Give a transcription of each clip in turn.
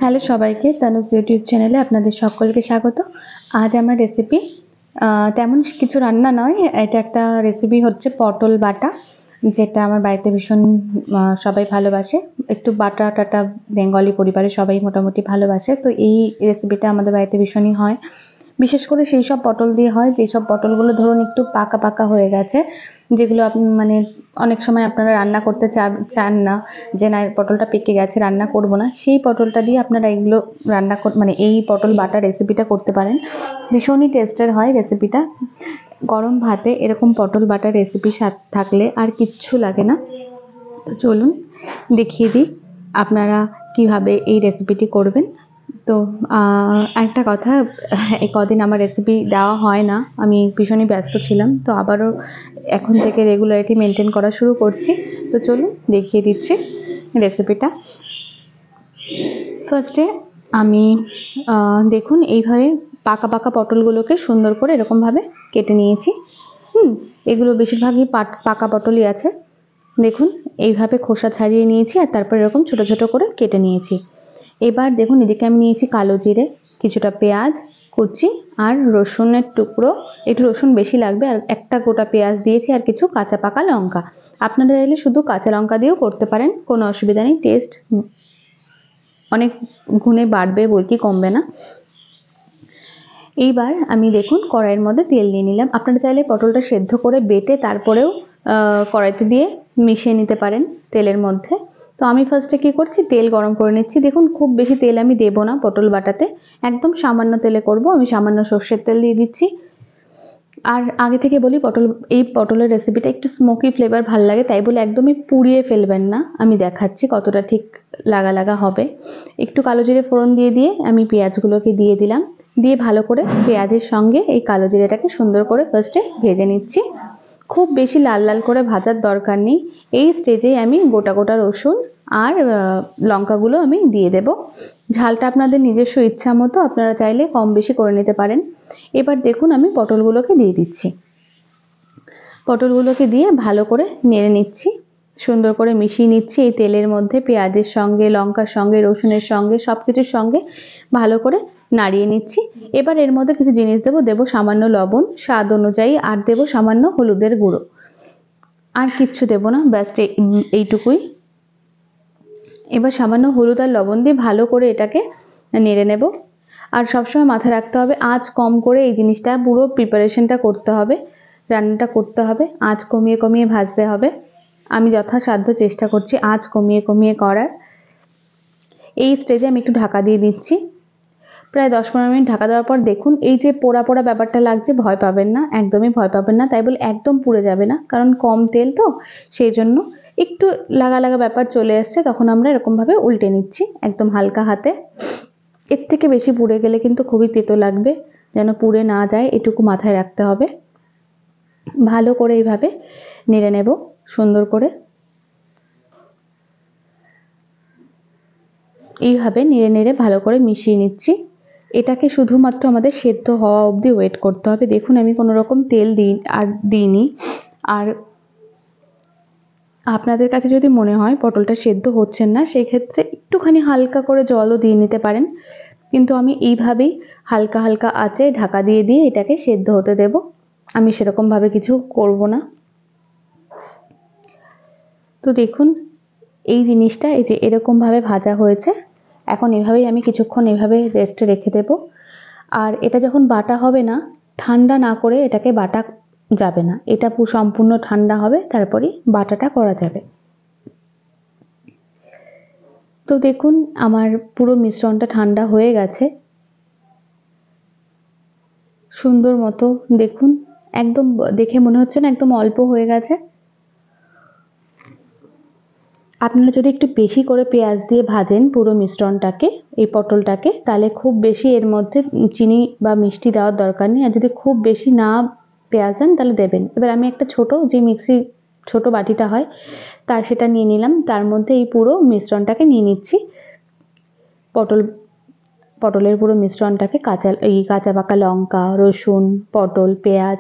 Hello সবাইকে, Tanuj YouTube চ্যানেলে আপনাদের সকলকে স্বাগত। আজ আমার রেসিপি তেমন কিছু রান্না নয়, এটা একটা রেসিপি হচ্ছে পটল বাটা, যেটা আমার বাড়িতে ভীষণ সবাই ভালোবাসে। একটু বাটা টাটা বেঙ্গলি পরিবারে সবাই মোটামুটি ভালোবাসে, তো এই রেসিপিটা আমাদের বাড়িতে ভীষণই হয়। বিশেষ করে সেই সব পটল দিয়ে হয় যেসব পটলগুলো ধরুন একটু পাকা পাকা হয়ে গেছে, যেগুলো আপনি মানে অনেক সময় আপনারা রান্না করতে চান না, যে না পটলটা পেকে গেছে রান্না করব না, সেই পটলটা দিয়ে আপনারা এগুলো রান্না মানে এই পটল বাটা রেসিপিটা করতে পারেন। ভীষণই টেস্টের হয় রেসিপিটা। গরম ভাতে এরকম পটল বাটা রেসিপি থাকলে আর কিচ্ছু লাগে না। তো চলুন দেখিয়ে দিই আপনারা কিভাবে এই রেসিপিটি করবেন। তো একটা কথা, এই কদিন আমার রেসিপি দেওয়া হয় না, আমি ভীষণই ব্যস্ত ছিলাম, তো আবারও এখন থেকে রেগুলারিটি মেনটেন করা শুরু করছি। তো চলুন দেখিয়ে দিচ্ছি রেসিপিটা। ফার্স্টে আমি দেখুন এইভাবে পাকা পাকা পটলগুলোকে সুন্দর করে এরকমভাবে কেটে নিয়েছি। এগুলো বেশিরভাগই পাকা পটলই আছে। দেখুন এইভাবে খোসা ছাড়িয়ে নিয়েছি আর তারপর এরকম ছোট ছোট করে কেটে নিয়েছি। এবার দেখুন এদিকে আমি নিয়েছি কালো জিরে, কিছুটা পেঁয়াজ কুচি আর রসুনের টুকরো, একটু রসুন বেশি লাগবে, আর একটা গোটা পেঁয়াজ দিয়েছি আর কিছু কাঁচা পাকা লঙ্কা। আপনারা চাইলে শুধু কাঁচা লঙ্কা দিয়েও করতে পারেন, কোনো অসুবিধা নেই, টেস্ট অনেক গুণে বাড়বে বই কি কমবে না। এইবার আমি দেখুন কড়াইয়ের মধ্যে তেল নিয়ে নিলাম। আপনারা চাইলে পটলটা সেদ্ধ করে বেটে তারপরেও কড়াইতে দিয়ে মিশিয়ে নিতে পারেন তেলের মধ্যে। তো আমি ফার্স্টে কি করছি, তেল গরম করে নিচ্ছি। দেখুন খুব বেশি তেল আমি দেবো না পটল বাটাতে, একদম সামান্য তেলে করব। আমি সামান্য সর্ষের তেল দিয়ে দিচ্ছি। আর আগে থেকে বলি, এই পটলের রেসিপিটা একটু স্মোকি ফ্লেভার ভালো লাগে, তাই বলে একদমই পুড়িয়ে ফেলবেন না। আমি দেখাচ্ছি কতটা ঠিক লাগা লাগা হবে। একটু কালো জিরে ফোড়ন দিয়ে আমি পেঁয়াজগুলোকে দিয়ে দিলাম, দিয়ে ভালো করে পেঁয়াজের সঙ্গে এই কালো জিরেটাকে সুন্দর করে ফার্স্টে ভেজে নিচ্ছি। খুব বেশি লাল লাল করে ভাজার দরকার নেই। এই স্টেজেই আমি গোটা গোটা রসুন আর লঙ্কাগুলো আমি দিয়ে দেব। ঝালটা আপনাদের নিজস্ব ইচ্ছা মতো আপনারা চাইলে কম বেশি করে নিতে পারেন। এবার দেখুন আমি পটলগুলোকে দিয়ে দিচ্ছি। পটলগুলোকে দিয়ে ভালো করে নেড়ে নিচ্ছি, সুন্দর করে মিশিয়ে নিচ্ছি এই তেলের মধ্যে, পেঁয়াজের সঙ্গে লঙ্কার সঙ্গে রসুনের সঙ্গে সব কিছুর সঙ্গে ভালো করে নাড়িয়ে নিচ্ছি। এবার এর মধ্যে কিছু জিনিস দেবো সামান্য লবণ স্বাদ অনুযায়ী, আর দেবো সামান্য হলুদের গুঁড়ো, আর কিচ্ছু দেবো না, ব্যাস এইটুকুই। এবার সামান্য হলুদ আর লবণ দিয়ে ভালো করে এটাকে নেড়ে নেব। আর সবসময় মাথায় রাখতে হবে আঁচ কম করে এই জিনিসটা পুরো প্রিপারেশনটা করতে হবে, রান্নাটা করতে হবে, আঁচ কমিয়ে কমিয়ে ভাজতে হবে। আমি যথাসাধ্য চেষ্টা করছি আঁচ কমিয়ে কমিয়ে করার। এই স্টেজে আমি একটু ঢাকা দিয়ে দিচ্ছি। প্রায় 10-15 মিনিট ঢাকা দেওয়ার পর দেখুন এই যে পোড়া পোড়া ব্যাপারটা লাগছে, ভয় পাবেন না, একদমই ভয় পাবেন না, তাই বলে একদম পুড়ে যাবে না, কারণ কম তেল তো, সেই জন্য একটু লাগা লাগা ব্যাপার চলে আসছে, তখন আমরা এরকমভাবে উল্টে নিচ্ছি একদম হালকা হাতে। এর থেকে বেশি পুড়ে গেলে কিন্তু খুবই তেতো লাগবে, যেন পুড়ে না যায় এটুকু মাথায় রাখতে হবে। ভালো করে এইভাবে নেড়ে নেব সুন্দর করে, এইভাবে নেড়ে নেড়ে ভালো করে মিশিয়ে নিচ্ছি। এটাকে শুধুমাত্র আমাদের সেদ্ধ হওয়া অবধি ওয়েট করতে হবে। দেখুন আমি কোনো রকম তেল দিইনি। আর আপনাদের কাছে যদি মনে হয় পটলটা সেদ্ধ হচ্ছে না, সেই ক্ষেত্রে একটুখানি হালকা করে জলও দিয়ে নিতে পারেন, কিন্তু আমি এইভাবেই হালকা হালকা আঁচে ঢাকা দিয়ে এটাকে সেদ্ধ হতে দেব। আমি সেরকমভাবে কিছু করব না। তো দেখুন এই জিনিসটা এই যে এরকমভাবে ভাজা হয়েছে, এখন এভাবেই আমি কিছুক্ষণ এভাবে রেস্টে রেখে দেব। আর এটা যখন বাটা হবে না, ঠান্ডা না করে এটাকে বাটা যাবে না, এটা সম্পূর্ণ ঠান্ডা হবে তারপরেই বাটাটা করা যাবে। তো দেখুন আমার পুরো মিশ্রণটা ঠান্ডা হয়ে গেছে সুন্দর মতো। দেখুন একদম দেখে মনে হচ্ছে না একদম অল্প হয়ে গেছে। আপনারা যদি একটু বেশি করে পেঁয়াজ দিয়ে ভাজেন পুরো মিশ্রণটাকে, এই পটলটাকে, তাহলে খুব বেশি এর মধ্যে চিনি বা মিষ্টি দেওয়ার দরকার নেই। আর যদি খুব বেশি না পেঁয়াজ দেন তাহলে দেবেন। এবার আমি একটা ছোট যে মিক্সি ছোট বাটিটা হয় তার সেটা নিয়ে নিলাম, তার মধ্যে এই পুরো মিশ্রণটাকে নিয়ে নিচ্ছি। পটলের পুরো মিশ্রণটাকে কাঁচা পাকা লঙ্কা রসুন পটল পেঁয়াজ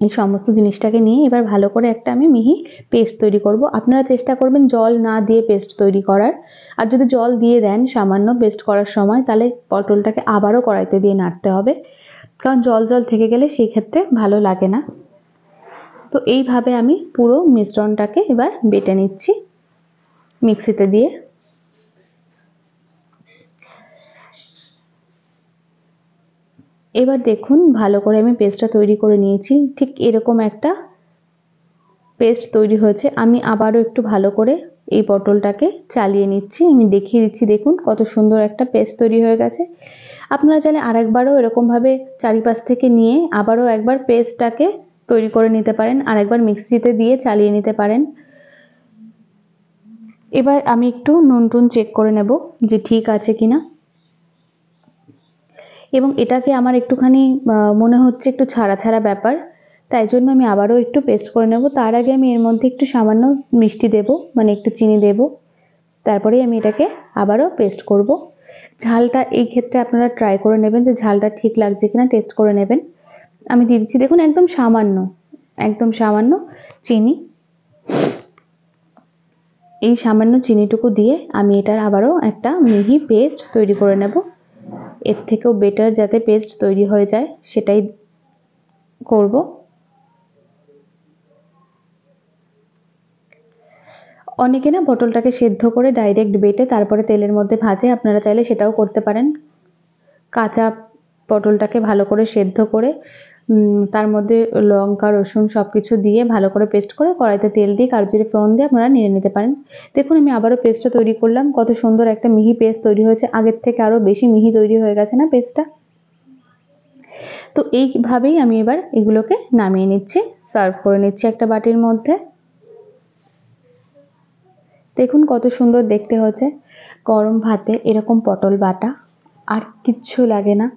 এই সমস্ত জিনিসটাকে নিয়ে এবার ভালো করে একটা আমি মিহি পেস্ট তৈরি করব। আপনারা চেষ্টা করবেন জল না দিয়ে পেস্ট তৈরি করার। আর যদি জল দিয়ে দেন সামান্য পেস্ট করার সময়, তাহলে পটলটাকে আবারও কড়াইতে দিয়ে নাড়তে হবে, কারণ জল জল থেকে গেলে সেই ক্ষেত্রে ভালো লাগে না। তো এইভাবে আমি পুরো মিশ্রণটাকে এবার বেটে নিচ্ছি মিক্সিতে দিয়ে। এবার দেখুন ভালো করে আমি পেস্টটা তৈরি করে নিয়েছি, ঠিক এরকম একটা পেস্ট তৈরি হয়েছে। আমি আবারও একটু ভালো করে এই পটলটাকে চালিয়ে নিচ্ছি, আমি দেখিয়ে দিচ্ছি, দেখুন কত সুন্দর একটা পেস্ট তৈরি হয়ে গেছে। আপনারা চাইলে আরেকবারও এরকমভাবে চারিপাশ থেকে নিয়ে আবারও একবার পেস্টটাকে তৈরি করে নিতে পারেন, আর একবার মিক্সিতে দিয়ে চালিয়ে নিতে পারেন। এবার আমি একটু নুন টুন চেক করে নেব যে ঠিক আছে কিনা, এবং এটাকে আমার একটুখানি মনে হচ্ছে একটু ছাড়া ছাড়া ব্যাপার, তাই জন্য আমি আবারও একটু পেস্ট করে নেব। তার আগে আমি এর মধ্যে একটু সামান্য মিষ্টি দেব, মানে একটু চিনি দেব, তারপরেই আমি এটাকে আবারও পেস্ট করব। ঝালটা এই ক্ষেত্রে আপনারা ট্রাই করে নেবেন যে ঝালটা ঠিক লাগছে কিনা, টেস্ট করে নেবেন। আমি দিয়ে দিচ্ছি দেখুন একদম সামান্য চিনি। এই সামান্য চিনিটুকু দিয়ে আমি এটার আবারও একটা মিহি পেস্ট তৈরি করে নেব। এর থেকেও বেটার যাতে পেস্ট তৈরি হয়ে যায় সেটাই করব। অনেকে না পটলটাকে সেদ্ধ করে ডাইরেক্ট বেটে তারপরে তেলের মধ্যে ভাজে, আপনারা চাইলে সেটাও করতে পারেন। কাঁচা পটলটাকে ভালো করে সেদ্ধ করে তার মধ্যে লঙ্কা রসুন সব কিছু দিয়ে ভালো করে পেস্ট করে কড়াইতে তেল দিয়ে কারচুরি ফোড়ন দিয়ে আপনারা নিয়ে নিতে পারেন। দেখুন আমি আবারও পেস্টটা তৈরি করলাম, কত সুন্দর একটা মিহি পেস্ট তৈরি হয়েছে, আগের থেকে আরও বেশি মিহি তৈরি হয়ে গেছে না পেস্টটা। তো এইভাবেই আমি এবার এগুলোকে নামিয়ে নিচ্ছি, সার্ভ করে নিচ্ছি একটা বাটির মধ্যে। দেখুন কত সুন্দর দেখতে হচ্ছে, গরম ভাতে এরকম পটল বাটা আর কিচ্ছু লাগে না।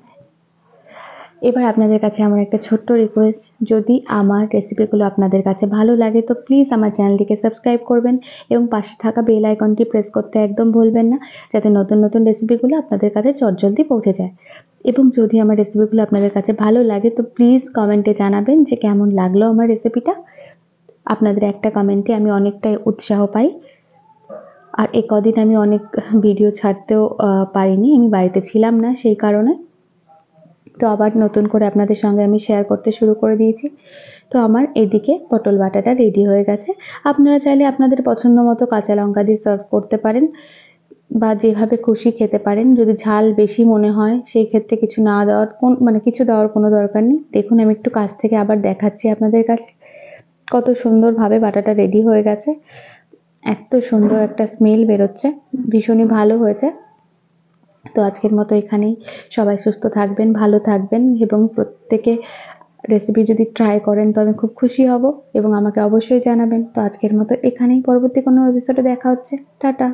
এবার আপনাদের কাছে আমার একটা ছোট্ট রিকোয়েস্ট, যদি আমার রেসিপিগুলো আপনাদের কাছে ভালো লাগে তো প্লিজ আমার চ্যানেলটিকে সাবস্ক্রাইব করবেন এবং পাশে থাকা বেল আইকনটি প্রেস করতে একদম ভুলবেন না, যাতে নতুন নতুন রেসিপিগুলো আপনাদের কাছে চটজলদি পৌঁছে যায়। এবং যদি আমার রেসিপিগুলো আপনাদের কাছে ভালো লাগে তো প্লিজ কমেন্টে জানাবেন যে কেমন লাগলো আমার রেসিপিটা। আপনাদের একটা কমেন্টে আমি অনেকটাই উৎসাহ পাই। আর এই কদিন আমি অনেক ভিডিও ছাড়তেও পারিনি, আমি বাড়িতে ছিলাম না সেই কারণে। তো আবার নতুন করে আপনাদের সঙ্গে আমি শেয়ার করতে শুরু করে দিয়েছি। তো আমার এদিকে পটল বাটাটা রেডি হয়ে গেছে। আপনারা চাইলে আপনাদের পছন্দ মতো কাঁচা লঙ্কা দিয়ে সার্ভ করতে পারেন বা যেভাবে খুশি খেতে পারেন। যদি ঝাল বেশি মনে হয় সেই ক্ষেত্রে কিছু না দেওয়ার কিছু দেওয়ার কোনো দরকার নেই। দেখুন আমি একটু কাছ থেকে আবার দেখাচ্ছি আপনাদের কাছে, কত সুন্দরভাবে বাটাটা রেডি হয়ে গেছে, এত সুন্দর একটা স্মেল বেরোচ্ছে, ভীষণই ভালো হয়েছে। তো আজকের মতো এখানেই, সবাই সুস্থ থাকবেন, ভালো থাকবেন এবং প্রত্যেকে রেসিপি যদি ট্রাই করেন তো আমি খুব খুশি হব এবং আমাকে অবশ্যই জানাবেন। তো আজকের মতো এখানেই, পরবর্তী কোনো এপিসোডে দেখা হচ্ছে। টাটা।